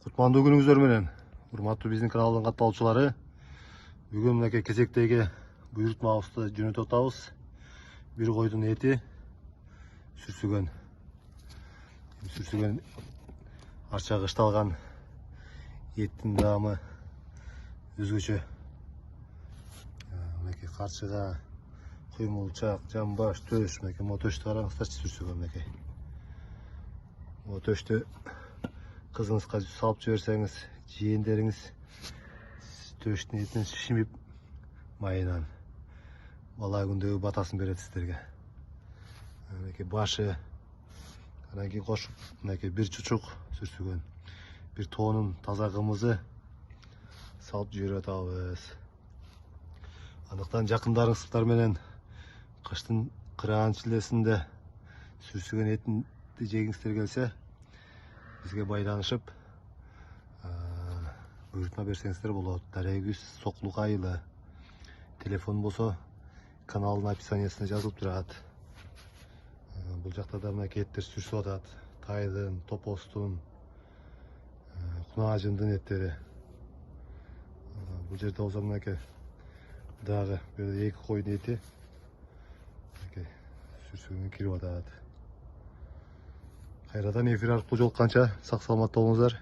Кутмандуу күнүңүздөр менен, урматтуу биздин каналдын катталуучулары. Бүгүн мынакей кезектеги буйрутмабызды жөнөтүп атабыз. Бир койдун эти сүрсүгөн. Сүрсүгөн арча кышталган еттин даамы өзгөчө. Мынакей карчыга, куймулчак, жамбаш, төш, мынакей мотөштү караңыздарчы, сүрсүгөн мынакей. Мотөштү кызыңызга салып жиберсеңиз, жиендериңиз төштүн этин шишимип майынан бала күндөгү батасын берет сиздерге. Мынакей башы, анан кийин кошуп мынакей бир чучук сүрсүгөн, бир тоонун таза кымызы салып жиберип атабыз. Андыктан жакындарыңыздар менен кыштын кыраан чилдесинде сүрсүгөн этинди жегиңиздер келсе, бизге байланышып буйрутма берсеңиздер болот. Дарегүз Соклук айылы. Телефон болсо каналдын описаниясында жазылып турат. Бул жакта да мынакей эттер сүрсүп атат. Тайдын, топостун, кунаажындын эттери. Бул жерде болсо мынакей дагы эки койдун эти мынакей сүрсүгөнгө кирип атат. Кайрадан эфир аркылуу жолукканча сак саламатта болуңуздар.